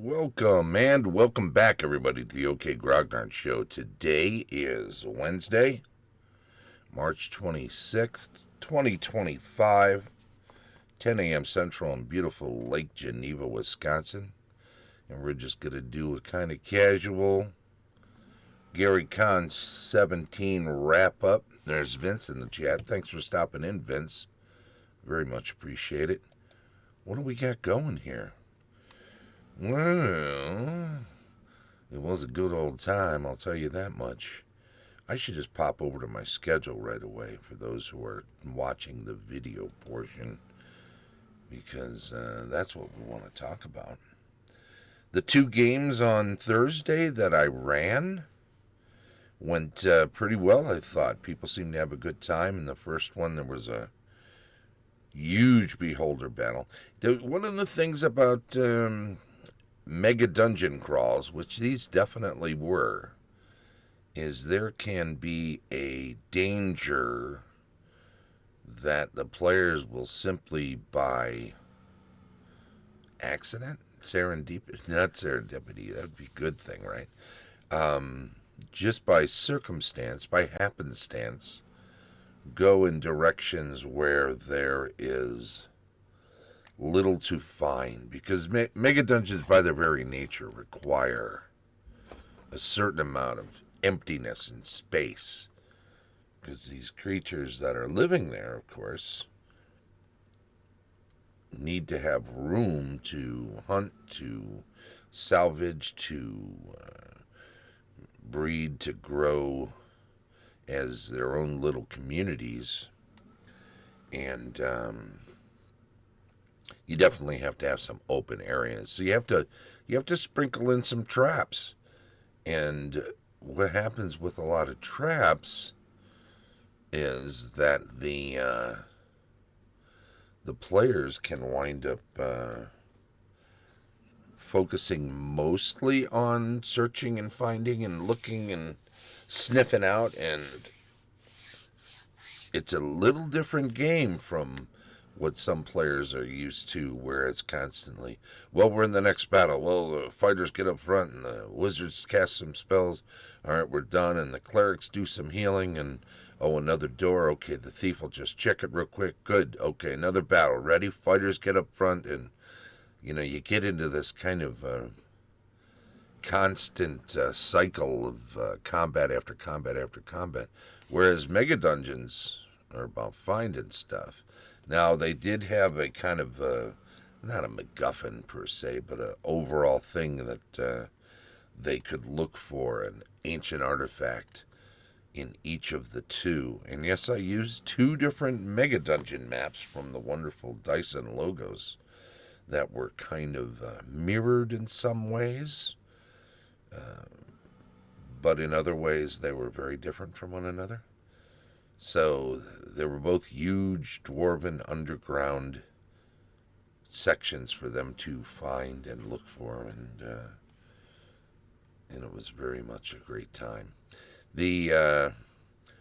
Welcome and welcome back, everybody, to the OK Grognard Show. Today is Wednesday, March 26th, 2025, 10 a.m. Central in beautiful Lake Geneva, Wisconsin. And we're just going to do a kind of casual Gary Con XVII wrap up. There's Vince in the chat. Thanks for stopping in, Vince. Very much appreciate it. What do we got going here? Well, it was a good old time, I'll tell you that much. I should just pop over to my schedule right away for those who are watching the video portion, because that's what we want to talk about. The two games on Thursday that I ran went pretty well, I thought. People seemed to have a good time. In the first one, there was a huge beholder battle. One of the things about mega dungeon crawls, which these definitely were, is there can be a danger that the players will simply, by accident, not serendipity, that would be a good thing, right? Just by circumstance, by happenstance, go in directions where there is little to find, because mega dungeons by their very nature require a certain amount of emptiness and space, because these creatures that are living there, of course, need to have room to hunt, to salvage, to breed, to grow as their own little communities. And you definitely have to have some open areas. So you have to sprinkle in some traps. And what happens with a lot of traps is that the players can wind up focusing mostly on searching and finding and looking and sniffing out, and it's a little different game from what some players are used to, where it's constantly, well, we're in the next battle. Well, the fighters get up front and the wizards cast some spells. All right, we're done. And the clerics do some healing. And, oh, another door. Okay, the thief will just check it real quick. Good. Okay, another battle. Ready? Fighters get up front. And, you get into this kind of constant cycle of combat after combat after combat. Whereas mega dungeons are about finding stuff. Now, they did have a kind of, not a MacGuffin per se, but an overall thing that they could look for, an ancient artifact in each of the two. And yes, I used two different mega dungeon maps from the wonderful Dyson logos that were kind of mirrored in some ways, but in other ways they were very different from one another. So they were both huge dwarven underground sections for them to find and look for, and it was very much a great time. The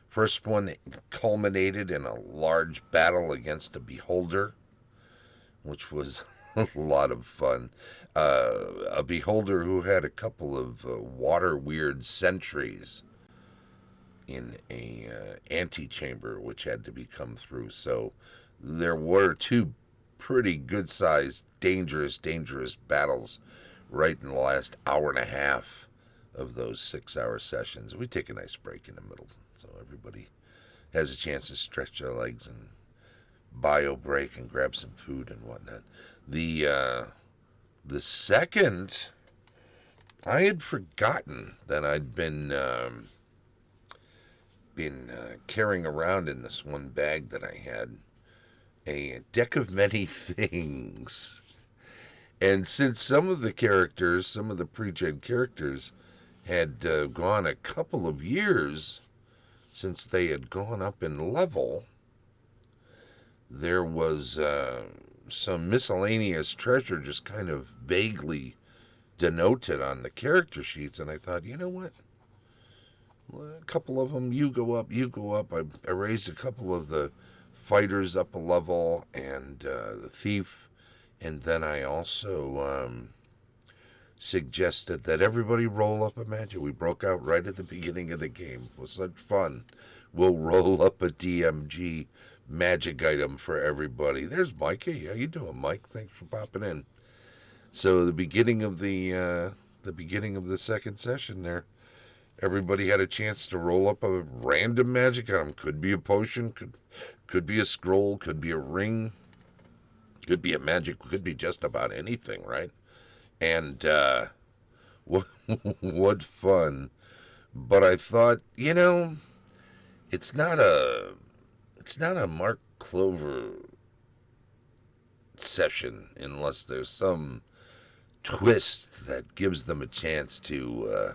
first one culminated in a large battle against a beholder, which was a lot of fun. A beholder who had a couple of water-weird sentries in a antechamber which had to be come through. So there were two pretty good-sized, dangerous battles right in the last hour and a half of those 6-hour sessions. We take a nice break in the middle, so everybody has a chance to stretch their legs and bio break and grab some food and whatnot. The second, I had forgotten that I'd been carrying around in this one bag that I had a deck of many things. And since some of the pre-gen characters, had gone a couple of years since they had gone up in level, there was some miscellaneous treasure just kind of vaguely denoted on the character sheets. And I thought, you know what? A couple of them, you go up. I raised a couple of the fighters up a level and the thief. And then I also suggested that everybody roll up a magic. We broke out right at the beginning of the game. It was such fun. We'll roll up a DMG magic item for everybody. There's Mike. Hey, how you doing, Mike? Thanks for popping in. So the beginning of the second session there, everybody had a chance to roll up a random magic item. Could be a potion, could be a scroll, could be a ring, could be a magic, could be just about anything, right? And what fun! But I thought, it's not a Mark Clover session unless there's some twist that gives them a chance to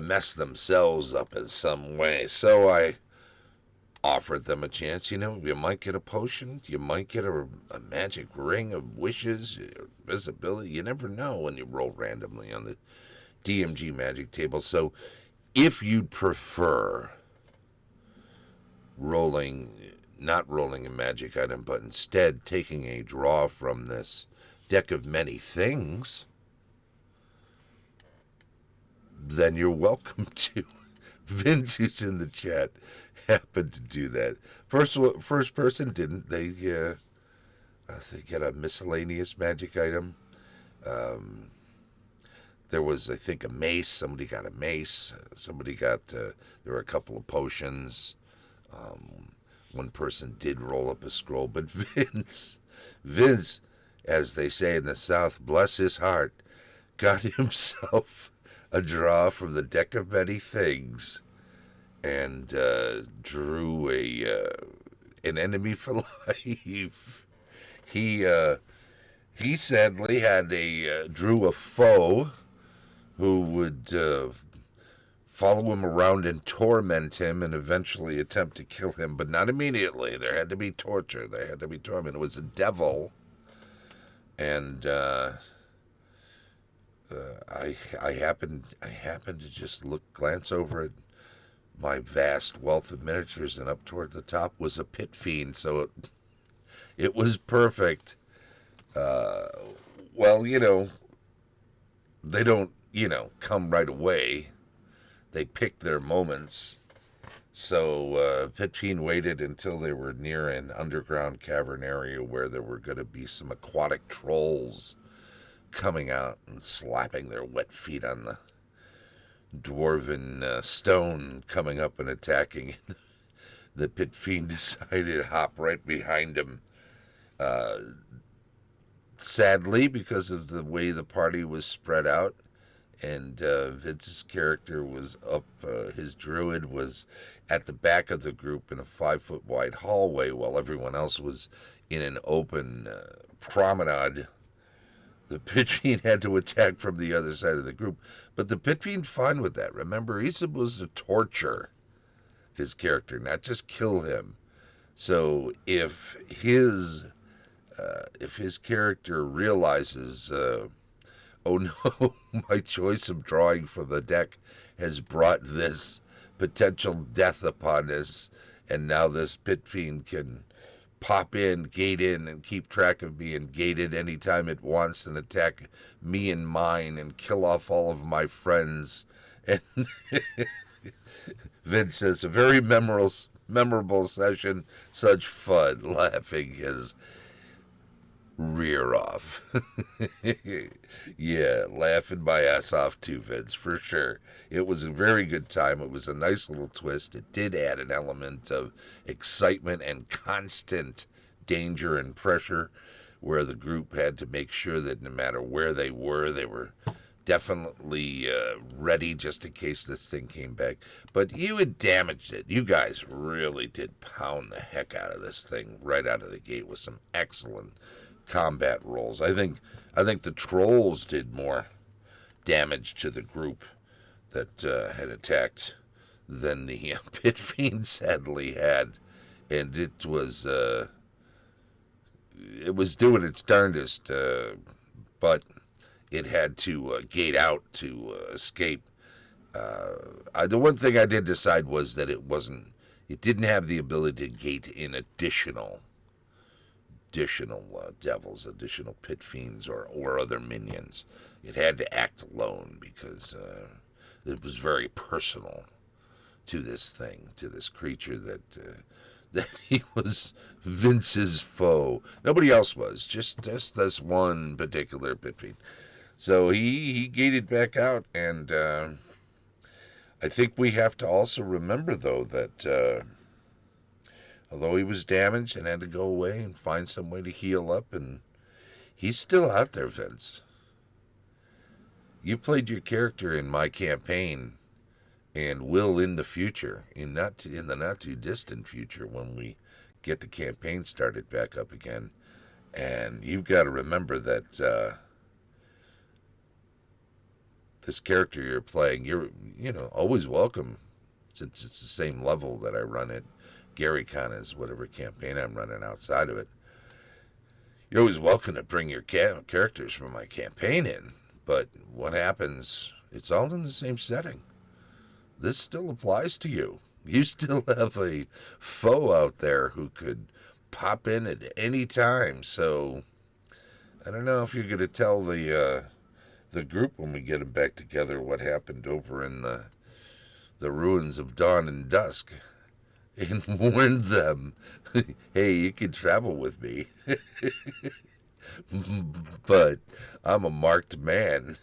mess themselves up in some way. So I offered them a chance. You might get a potion, you might get a magic ring of wishes, visibility. You never know when you roll randomly on the DMG magic table. So if you'd prefer not rolling a magic item, but instead taking a draw from this deck of many things, then you're welcome to. Vince, who's in the chat, happened to do that. First person didn't. They get a miscellaneous magic item. There was, I think, a mace. Somebody got a mace. Somebody got. There were a couple of potions. One person did roll up a scroll, but Vince, as they say in the South, bless his heart, got himself a draw from the deck of many things, and drew an enemy for life. He sadly drew a foe who would follow him around and torment him and eventually attempt to kill him, but not immediately. There had to be torture. There had to be torment. It was a devil, and I happened to just glance over at my vast wealth of miniatures, and up toward the top was a pit fiend. So it was perfect. Well, they don't come right away. They pick their moments. So Pit Fiend waited until they were near an underground cavern area where there were going to be some aquatic trolls coming out and slapping their wet feet on the dwarven stone, coming up and attacking. The Pit Fiend decided to hop right behind him. Sadly, because of the way the party was spread out, and Vince's character was up, his druid was at the back of the group in a 5-foot wide hallway while everyone else was in an open promenade. The Pit Fiend had to attack from the other side of the group. But the Pit Fiend fine with that. Remember, he's supposed to torture his character, not just kill him. So if his character realizes, oh no, my choice of drawing from the deck has brought this potential death upon us, and now this Pit Fiend can pop in, gate in, and keep track of me and gate it anytime it wants and attack me and mine and kill off all of my friends. And Vince says, a very memorable session, such fun, laughing his rear off. Yeah, laughing my ass off too, Vince, for sure. It was a very good time. It was a nice little twist. It did add an element of excitement and constant danger and pressure, where the group had to make sure that no matter where they were definitely ready just in case this thing came back. But you had damaged it. You guys really did pound the heck out of this thing right out of the gate with some excellent combat rolls. I think the trolls did more damage to the group that had attacked than the Pit Fiend sadly had, and it was doing its darndest, but it had to gate out to escape. The one thing I did decide was that it didn't have the ability to gate in additional additional devils, additional pit fiends, or other minions. It had to act alone because it was very personal to this thing, to this creature that that he was Vince's foe. Nobody else was, just this one particular pit fiend. So he gated back out, and I think we have to also remember, though, that although he was damaged and had to go away and find some way to heal up, and he's still out there, Vince. You played your character in my campaign, and will in the future, in the not too distant future, when we get the campaign started back up again. And you've got to remember that this character you're playing, you're always welcome, since it's the same level that I run at Gary Con is whatever campaign I'm running outside of it. You're always welcome to bring your characters from my campaign in, but what happens? It's all in the same setting. This still applies to you. You still have a foe out there who could pop in at any time. So I don't know if you're going to tell the group when we get them back together what happened over in the ruins of Dawn and Dusk, and warned them, hey, you can travel with me, but I'm a marked man.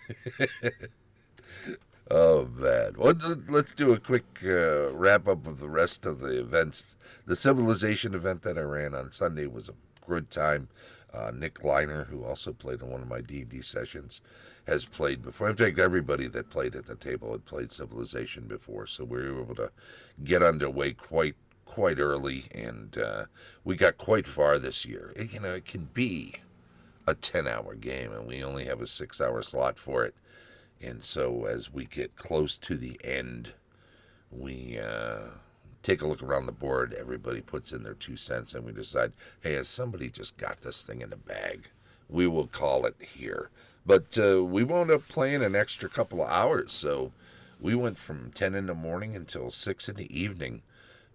Oh, man. Well, let's do a quick wrap up of the rest of the events. The Civilization event that I ran on Sunday was a good time. Nick Liner, who also played in one of my D&D sessions, has played before. In fact, everybody that played at the table had played Civilization before, so we were able to get underway quite early, and we got quite far this year. It can be a 10-hour game, and we only have a 6-hour slot for it. And so as we get close to the end, we take a look around the board. Everybody puts in their 2 cents, and we decide, hey, has somebody just got this thing in the bag? We will call it here. But we wound up playing an extra couple of hours. So we went from 10 in the morning until 6 in the evening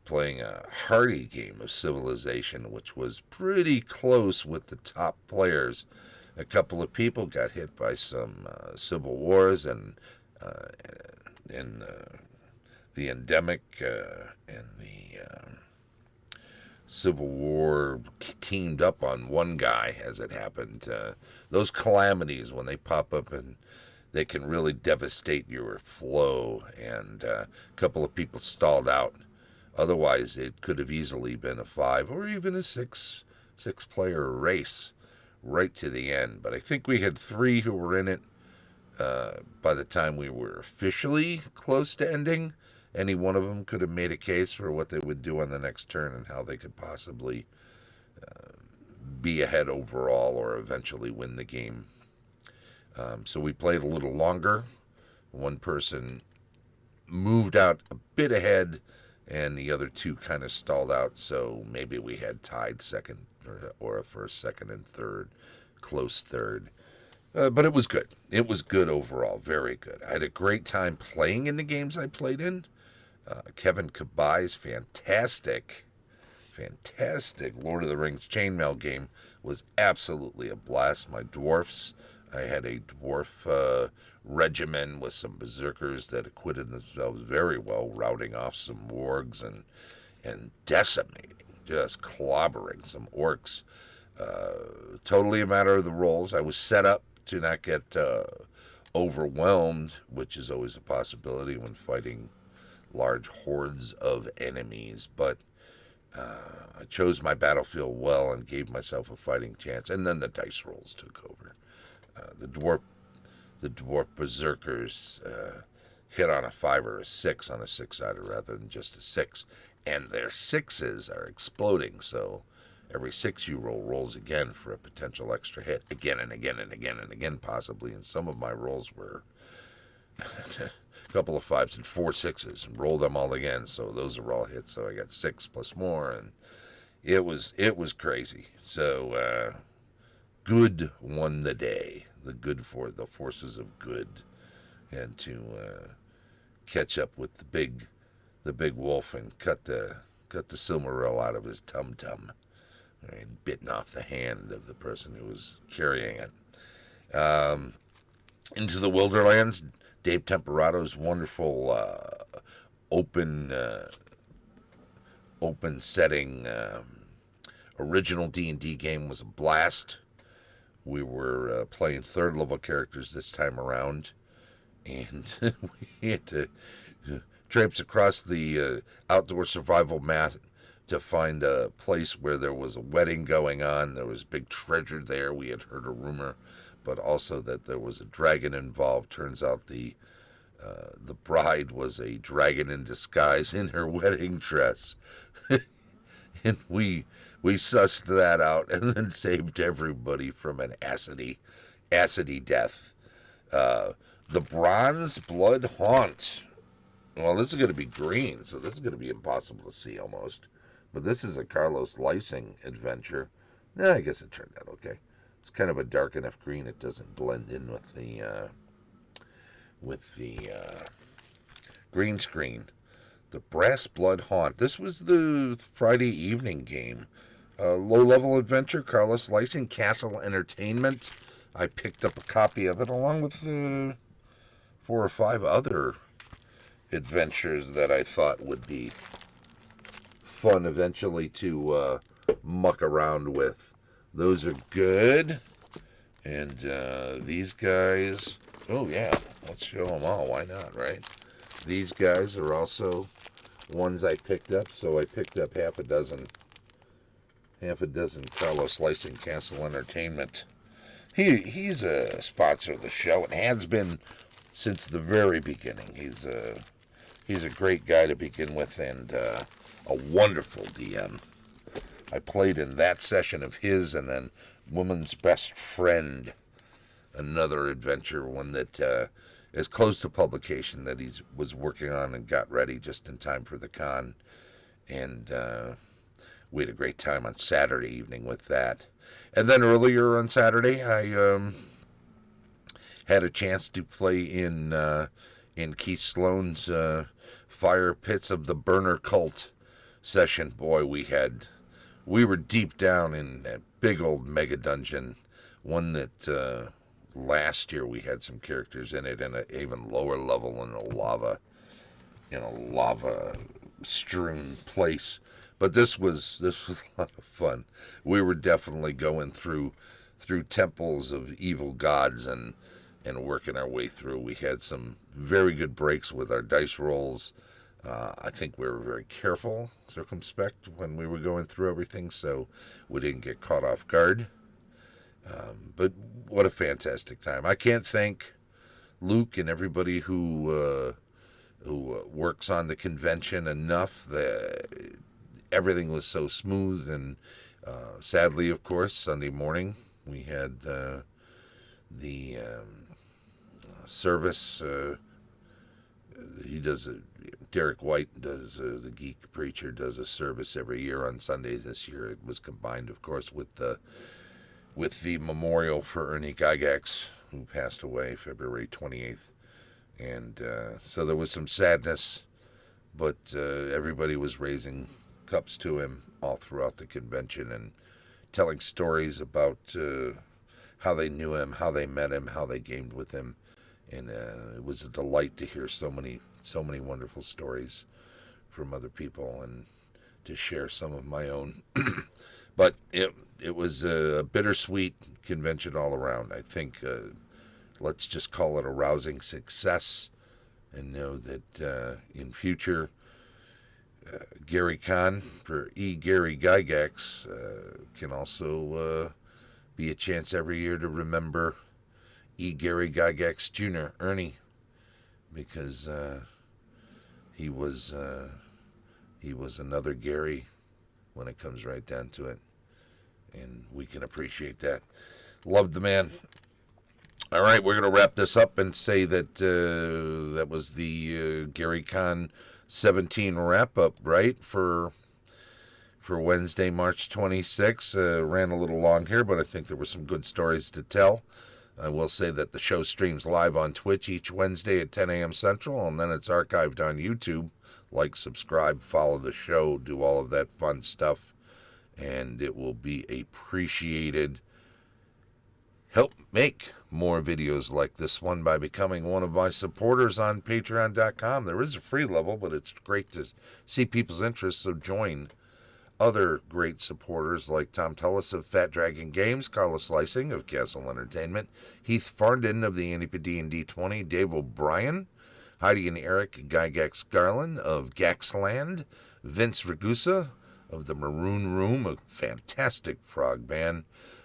playing a hearty game of Civilization, which was pretty close with the top players. A couple of people got hit by some civil wars and the endemic and the Civil War teamed up on one guy as it happened. Those calamities, when they pop up, and they can really devastate your flow, and a couple of people stalled out. Otherwise, it could have easily been a 5 or even a 6 player race right to the end. But I think we had 3 who were in it by the time we were officially close to ending. Any one of them could have made a case for what they would do on the next turn and how they could possibly be ahead overall or eventually win the game. So we played a little longer. One person moved out a bit ahead, and the other 2 kind of stalled out, so maybe we had tied second or a first, second, and third, close third. But it was good. It was good overall, very good. I had a great time playing in the games I played in. Kevin Kabai's fantastic Lord of the Rings chainmail game was absolutely a blast. My dwarfs, I had a dwarf regimen with some berserkers that acquitted themselves very well, routing off some wargs and decimating, just clobbering some orcs. Totally a matter of the rolls. I was set up to not get overwhelmed, which is always a possibility when fighting large hordes of enemies, but I chose my battlefield well and gave myself a fighting chance, and then the dice rolls took over. The dwarf berserkers hit on a 5 or a 6 on a 6-sider rather than just a 6, and their 6s are exploding, so every 6 you roll rolls again for a potential extra hit, again and again and again and again, possibly. And some of my rolls were a couple of 5s and 4 6s, and rolled them all again, so those are all hits. So I got 6 plus more, and it was crazy. So good won the day. The forces of good had to catch up with the big wolf and cut the Silmaril out of his tum-tum. and bitten off the hand of the person who was carrying it. Into the Wilderlands, Dave Temperato's wonderful open setting original D&D game was a blast. We were playing third level characters this time around, and we had to traipse across the outdoor survival mat to find a place where there was a wedding going on. There was big treasure there. We had heard a rumor, but also that there was a dragon involved. Turns out the bride was a dragon in disguise in her wedding dress, and we sussed that out and then saved everybody from an acidy death. The Bronze Blood Haunt. Well, this is going to be green, so this is going to be impossible to see almost. But this is a Carlos Lysing adventure. I guess it turned out okay. It's kind of a dark enough green; it doesn't blend in with the green screen. The Brass Blood Haunt. This was the Friday evening game. Low-level adventure, Carlos Lysing, Castle Entertainment. I picked up a copy of it along with 4 or 5 other adventures that I thought would be fun eventually to muck around with. Those are good. And these guys, oh yeah, let's show them all. Why not, right? These guys are also ones I picked up. So I picked up half a dozen Carlos Lysing Castle Entertainment. He's a sponsor of the show and has been since the very beginning. He's a great guy to begin with and a wonderful DM. I played in that session of his, and then Woman's Best Friend, another adventure, one that is close to publication that he was working on and got ready just in time for the con. And we had a great time on Saturday evening with that. And then earlier on Saturday, I had a chance to play in Keith Sloan's Fire Pits of the Burner Cult session. Boy, we were deep down in that big old mega dungeon, one that last year we had some characters in it in an even lower level in a lava strewn place. But this was a lot of fun. We were definitely going through temples of evil gods and working our way through. We had some very good breaks with our dice rolls. I think we were very careful, circumspect when we were going through everything, so we didn't get caught off guard. But what a fantastic time. I can't thank Luke and everybody who works on the convention enough. Everything was so smooth, and sadly, of course, Sunday morning we had the service. Derek White does, the Geek Preacher does a service every year on Sunday. This year it was combined, of course, with the memorial for Ernie Gygax, who passed away February 28th. And so there was some sadness, but everybody was raising cups to him all throughout the convention and telling stories about how they knew him, how they met him, how they gamed with him. And it was a delight to hear so many wonderful stories from other people and to share some of my own. But it was a bittersweet convention all around. I think let's just call it a rousing success, and know that in future, Gary Con for Gary Gygax can also be a chance every year to remember Gary Gygax Jr., Ernie, because he was another Gary when it comes right down to it, and we can appreciate that. Loved the man. All right, we're going to wrap this up and say that that was the Gary Con 17 wrap-up, right, for Wednesday, March 26. Ran a little long here, but I think there were some good stories to tell. I will say that the show streams live on Twitch each Wednesday at 10 a.m. Central, and then it's archived on YouTube. Like, subscribe, follow the show, do all of that fun stuff. and it will be appreciated. Help make more videos like this one by becoming one of my supporters on patreon.com. There is a free level, but it's great to see people's interests, so join other great supporters like Tom Tullis of Fat Dragon Games, Carlos Slicing of Castle Entertainment, Heath Farndon of the Antipa D&D 20, Dave O'Brien, Heidi and Eric Gygax Garland of Gaxland, Vince Ragusca of the Maroon Room, a fantastic prog band,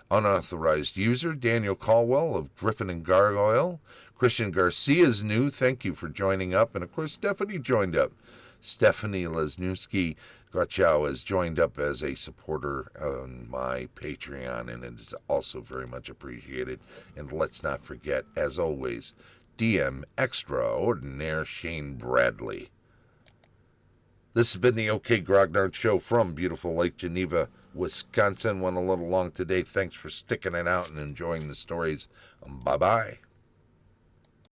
unauthorized user, Daniel Caldwell of Griffin and Gargoyle, Christian Garcia's new, thank you for joining up, and of course Stephanie joined up. Stephanie Lesniewski Grachow has joined up as a supporter on my Patreon, and it is also very much appreciated. And let's not forget, as always, DM Extraordinaire Shane Bradley. This has been the OK Grognard Show from beautiful Lake Geneva, Wisconsin. Went a little long today. Thanks for sticking it out and enjoying the stories. Bye-bye.